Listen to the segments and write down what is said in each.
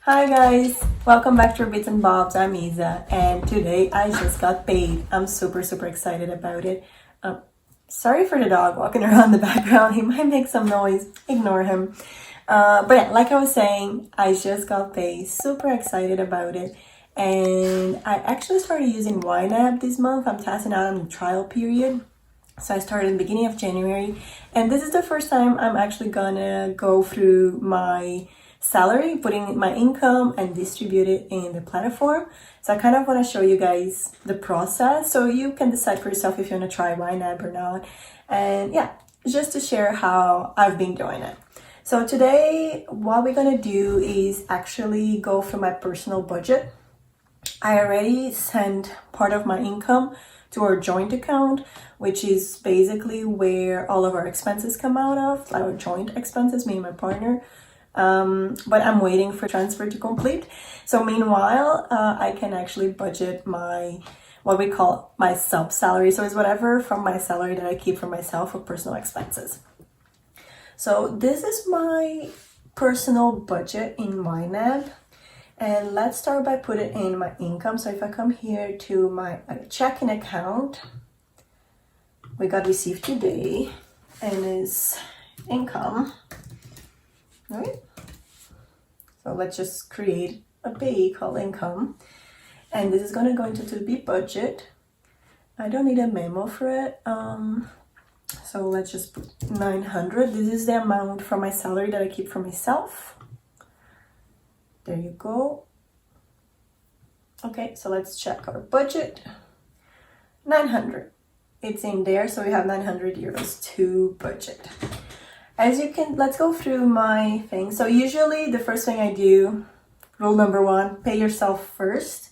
Hi guys, welcome back to Bits and Bobs. I'm Isa, and today I just got paid. I'm super excited about it. Sorry for the dog walking around the background. He might make some noise. Ignore him. But yeah, like I was saying, I just got paid. Super excited about it. And I actually started using YNAB this month. I'm testing out on the trial period. So I started in the beginning of January. And this is the first time I'm actually gonna go through my salary, putting my income and distribute it in the platform. So I kind of want to show you guys the process so you can decide for yourself if you want to try YNAB or not. And yeah, just to share how I've been doing it. So today, what we're going to do is actually go through my personal budget. I already sent part of my income to our joint account, which is basically where all of our expenses come out of, our joint expenses, me and my partner. But I'm waiting for transfer to complete. So meanwhile, I can actually budget my, what we call my sub salary. So it's whatever from my salary that I keep for myself for personal expenses. So this is my personal budget in YNAB. And let's start by putting in my income. So if I come here to my checking account, we got received today and is income. All right. So let's just create a payee called income. And this is going to go into the budget. I don't need a memo for it. So let's just put 900. This is the amount from my salary that I keep for myself. There you go. Okay, so let's check our budget. 900. It's in there, so we have 900 euros to budget. As you can, let's go through my thing. So usually the first thing I do, rule number one, pay yourself first.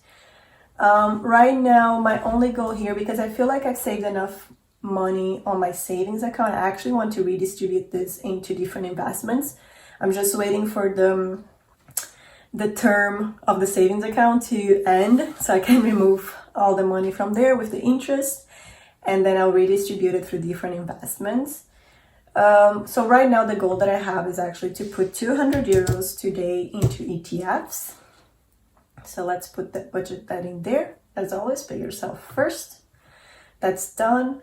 Right now, my only goal here, because I feel like I've saved enough money on my savings account, I actually want to redistribute this into different investments. I'm just waiting for the term of the savings account to end so I can remove all the money from there with the interest, and then I'll redistribute it through different investments. So right now the goal that I have is actually to put 200 euros today into ETFs. So let's put that budget that in there. As always, pay yourself first. That's done.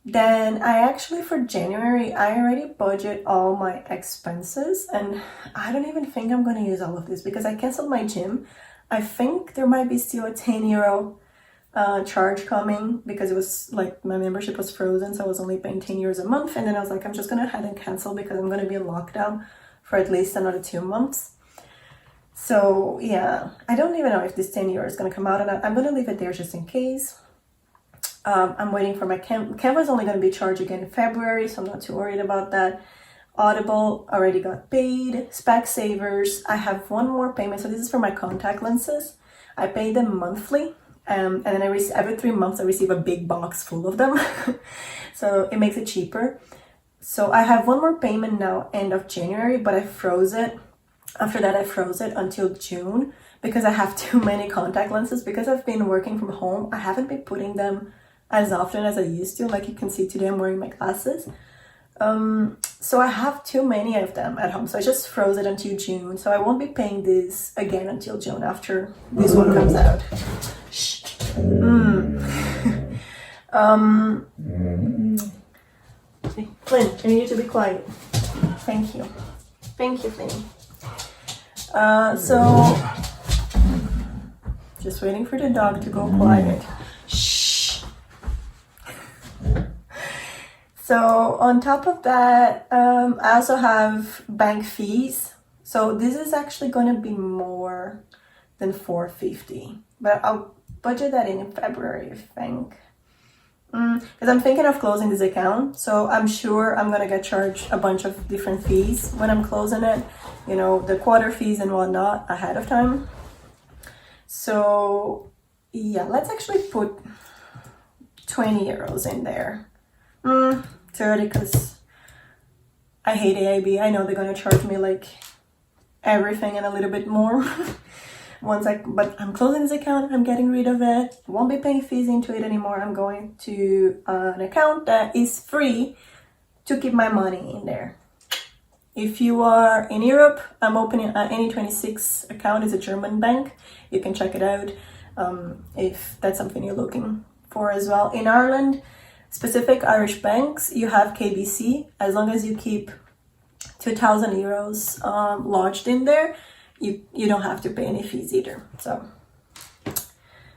Then I actually, for January, I already budget all my expenses, and I don't even think I'm going to use all of this because I canceled my gym. I think there might be still a 10 euro charge coming because it was like my membership was frozen, so I was only paying 10 euros a month. And then I was like, I'm just gonna head and cancel because I'm gonna be in lockdown for at least another 2 months. So yeah, I don't even know if this 10 euro is gonna come out, and I'm gonna leave it there just in case. I'm waiting for my Canva is only gonna be charged again in February, so I'm not too worried about that. Audible already got paid. Specsavers, I have one more payment. So this is for my contact lenses. I pay them monthly. And then every 3 months I receive a big box full of them. So it makes it cheaper. So I have one more payment now, end of January, but I froze it. After that, I froze it until June because I have too many contact lenses. Because I've been working from home, I haven't been putting them as often as I used to. Like you can see today, I'm wearing my glasses. So I have too many of them at home. So I just froze it until June. So I won't be paying this again until June after this one comes out. Shh. Flynn, I need you to be quiet. Thank you. Thank you, Flynn. So just waiting for the dog to go quiet. Shh. So on top of that, I also have bank fees. So this is actually going to be more than 450, but I'll budget that in February, I think. Because I'm thinking of closing this account, so I'm sure I'm gonna get charged a bunch of different fees when I'm closing it, you know, the quarter fees and whatnot ahead of time. So yeah, let's actually put 20 euros in there. 30, because I hate AIB. I know they're gonna charge me like everything and a little bit more. But I'm closing this account, I'm getting rid of it, won't be paying fees into it anymore. I'm going to an account that is free to keep my money in there. If you are in Europe, I'm opening an Any26 account. It's a German bank. You can check it out if that's something you're looking for as well. In Ireland, specific Irish banks, you have KBC. As long as you keep 2,000 euros lodged in there, you don't have to pay any fees either. So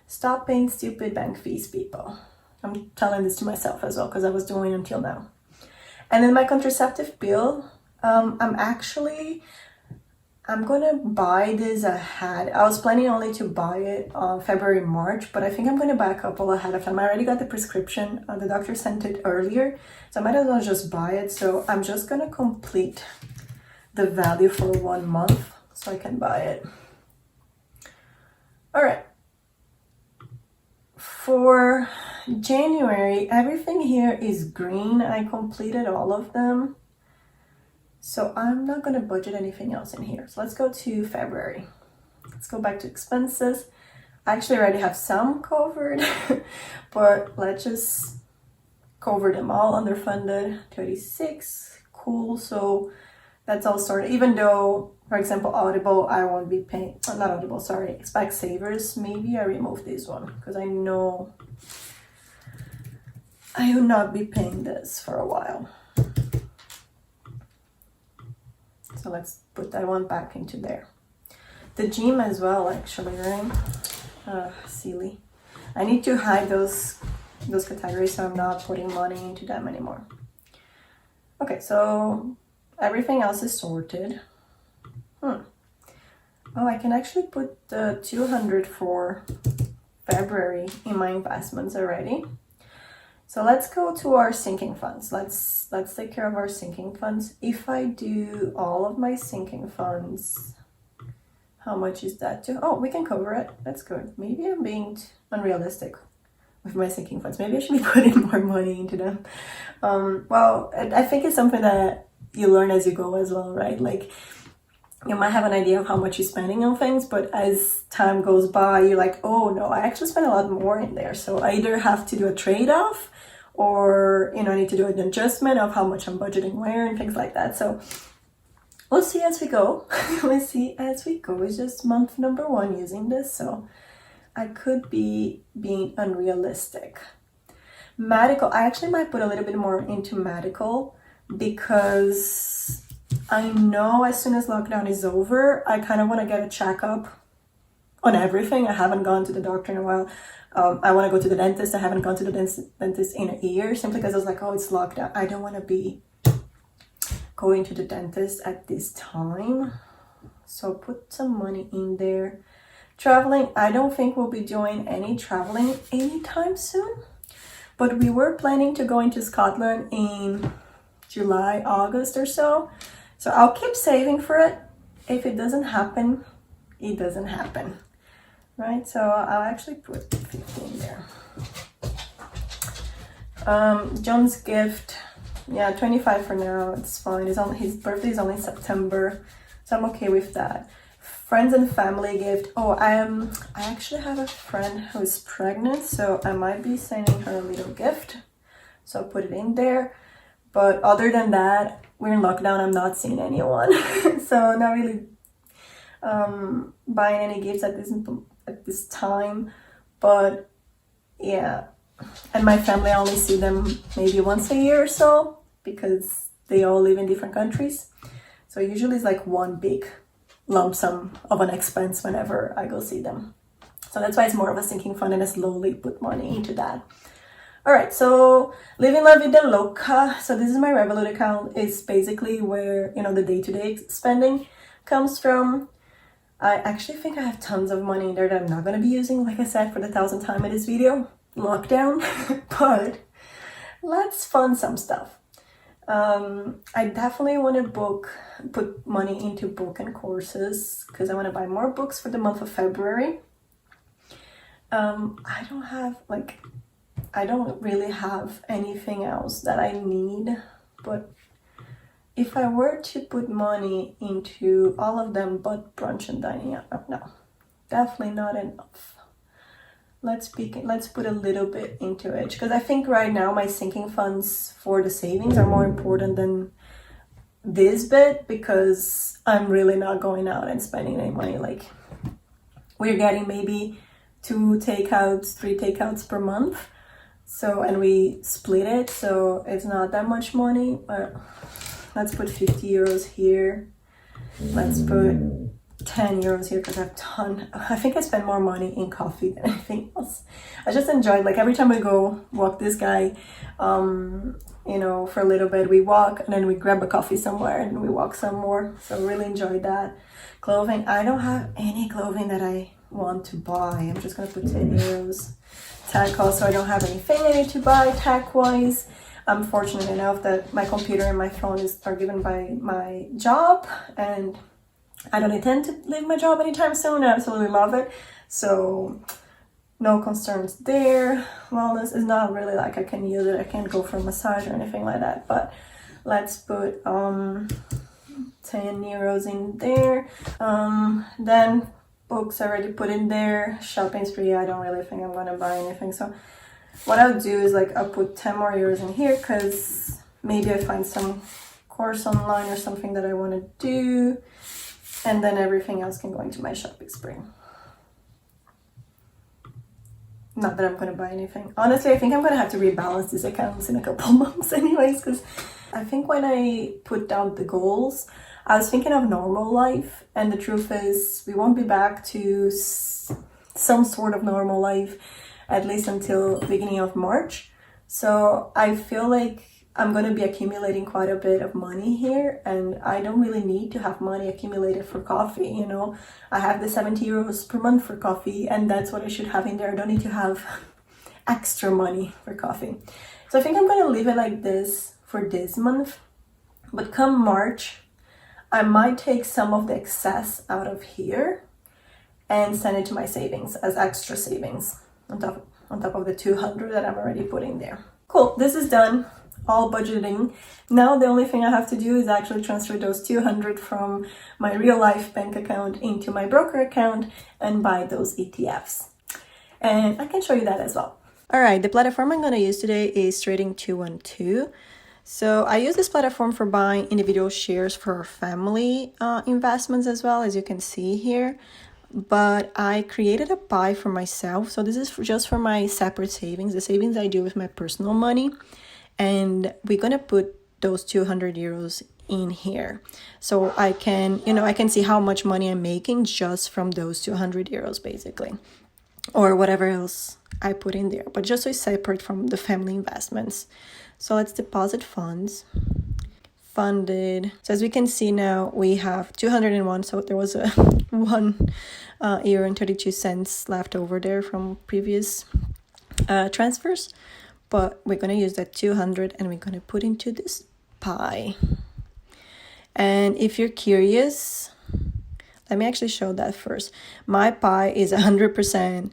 stop paying stupid bank fees, people. I'm telling this to myself as well because I was doing until now. And then my contraceptive pill, I'm gonna buy this ahead. I was planning only to buy it February, March, but I think I'm gonna buy a couple ahead of time. I already got the prescription. The doctor sent it earlier, so I might as well just buy it. So I'm just gonna complete the value for 1 month so I can buy it. All right. For January, everything here is green. I completed all of them. So I'm not going to budget anything else in here. So let's go to February. Let's go back to expenses. I actually already have some covered, but let's just cover them all. Underfunded, 36, cool. So that's all sorted. Even though, for example, Audible, I won't be paying, not Audible, sorry, Specsavers, maybe I remove this one because I know I will not be paying this for a while. So let's put that one back into there. The gym as well, actually, right? Silly. I need to hide those categories so I'm not putting money into them anymore. Okay, so everything else is sorted. Oh, I can actually put the 200 for February in my investments already. So let's go to our sinking funds. Let's take care of our sinking funds. If I do all of my sinking funds, how much is that? Oh, we can cover it. That's good. Maybe I'm being unrealistic with my sinking funds. Maybe I should be putting more money into them. Well, I think it's something that you learn as you go as well, right? Like, you might have an idea of how much you're spending on things, but as time goes by, you're like, oh no, I actually spend a lot more in there. So I either have to do a trade-off or, I need to do an adjustment of how much I'm budgeting where and things like that. So we'll see as we go. We'll see as we go. It's just month number 1 using this, so I could be being unrealistic. Medical, I actually might put a little bit more into medical because I know as soon as lockdown is over, I kind of want to get a checkup on everything. I haven't gone to the doctor in a while. I want to go to the dentist. I haven't gone to the dentist in a year simply because I was like, oh, it's lockdown. I don't want to be going to the dentist at this time. So put some money in there. Traveling, I don't think we'll be doing any traveling anytime soon. But we were planning to go into Scotland in July, August or so. So I'll keep saving for it. If it doesn't happen, it doesn't happen. Right? So I'll actually put 50 in there. John's gift, yeah, 25 for now. It's fine. His birthday is only in September, so I'm okay with that. Friends and family gift. Oh, I actually have a friend who's pregnant, so I might be sending her a little gift. So I'll put it in there. But other than that, we're in lockdown. I'm not seeing anyone, so not really buying any gifts at this time. But yeah, and my family, I only see them maybe once a year or so because they all live in different countries. So usually it's like one big lump sum of an expense whenever I go see them. So that's why it's more of a sinking fund, and I slowly put money into that. All right, so living la vida loca. So this is my Revolut account. It's basically where, the day-to-day spending comes from. I actually think I have tons of money in there that I'm not going to be using, like I said, for the 1,000th time in this video. Lockdown. But let's fund some stuff. I definitely want to put money into book and courses because I want to buy more books for the month of February. I don't really have anything else that I need, but if I were to put money into all of them but brunch and dining out, no, definitely not enough. Let's put a little bit into it because I think right now my sinking funds for the savings are more important than this bit because I'm really not going out and spending any money. Like, we're getting maybe 3 takeouts per month. So, and we split it, so it's not that much money. But let's put 50 euros here. Let's put 10 euros here because I think I spend more money in coffee than anything else. I just enjoyed, like, every time we go walk this guy, you know, for a little bit, we walk and then we grab a coffee somewhere and we walk some more. So really enjoyed that. Clothing, I don't have any clothing that I want to buy. I'm just gonna put 10 euros. Tech also, I don't have anything I need to buy tech wise. I'm fortunate enough that my computer and my phone are given by my job, and I don't intend to leave my job anytime soon. I absolutely love it. So no concerns there. Wellness is not really like I can use it. I can't go for a massage or anything like that. But let's put 10 euros in there. Then books already put in there. Shopping spree, I don't really think I'm gonna buy anything. So what I'll do is, like, I'll put 10 more euros in here because maybe I find some course online or something that I want to do, and then everything else can go into my shopping spree. Not that I'm going to buy anything. Honestly, I think I'm going to have to rebalance these accounts in a couple months anyways, because I think when I put down the goals, I was thinking of normal life, and the truth is we won't be back to some sort of normal life at least until the beginning of March. So I feel like I'm going to be accumulating quite a bit of money here, and I don't really need to have money accumulated for coffee, you know. I have the 70 euros per month for coffee, and that's what I should have in there. I don't need to have extra money for coffee. So I think I'm going to leave it like this for this month, but come March, I might take some of the excess out of here and send it to my savings as extra savings on top of the 200 that I'm already putting there. Cool, this is done, all budgeting. Now the only thing I have to do is actually transfer those 200 from my real life bank account into my broker account and buy those ETFs. And I can show you that as well. All right, the platform I'm going to use today is Trading 212. So I use this platform for buying individual shares for family investments as well, as you can see here. But I created a pie for myself. So this is just for my separate savings, the savings I do with my personal money. And we're going to put those 200 euros in here. So I can, I can see how much money I'm making just from those 200 euros basically, or whatever else I put in there. But just so it's separate from the family investments. So let's deposit funds. Funded. So as we can see now, we have 201. So there was a 1 euro and 32 cents left over there from previous transfers. But we're going to use that 200 and we're going to put into this pie. And if you're curious, let me actually show that first. My pie is 100%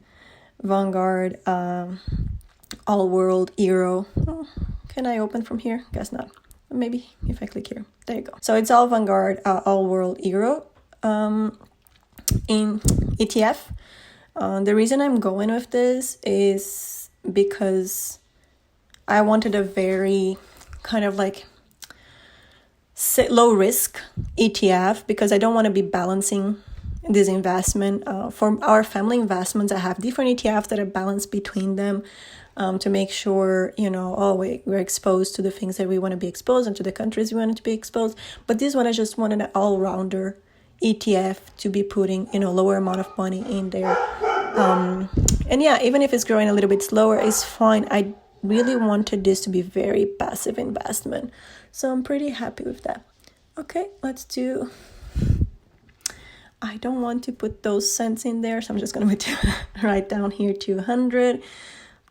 Vanguard, all world euro. Oh, can I open from here? Guess not. Maybe if I click here. There you go. So it's all Vanguard, all world euro in ETF. The reason I'm going with this is because I wanted a very kind of like low risk ETF, because I don't want to be balancing this investment. For our family investments, I have different ETFs that are balanced between them. To make sure, we're exposed to the things that we want to be exposed and to the countries we want to be exposed. But this one, I just wanted an all-rounder ETF to be putting, lower amount of money in there. And yeah, even if it's growing a little bit slower, it's fine. I really wanted this to be very passive investment. So I'm pretty happy with that. Okay, let's do... I don't want to put those cents in there, so I'm just going to write down here 200.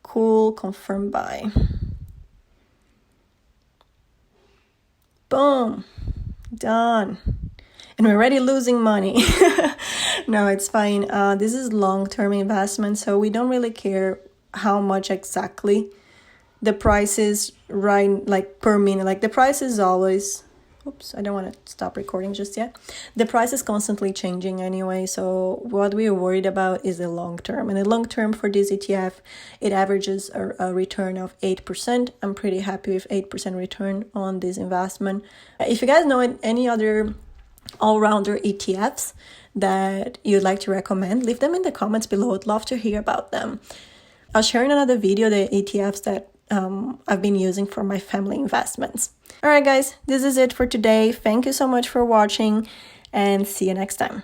Cool, confirm buy. Boom, done. And we're already losing money. No, it's fine. This is long-term investment, so we don't really care how much exactly the price is right, like per minute. Like the price is always, oops, I don't want to stop recording just yet. The price is constantly changing anyway, so what we're worried about is the long term. And the long term for this ETF, it averages a return of 8%. I'm pretty happy with 8% return on this investment. If you guys know any other all-rounder ETFs that you'd like to recommend, leave them in the comments below. I'd love to hear about them. I'll share in another video the ETFs that I've been using for my family investments. All right, guys, this is it for today. Thank you so much for watching and see you next time.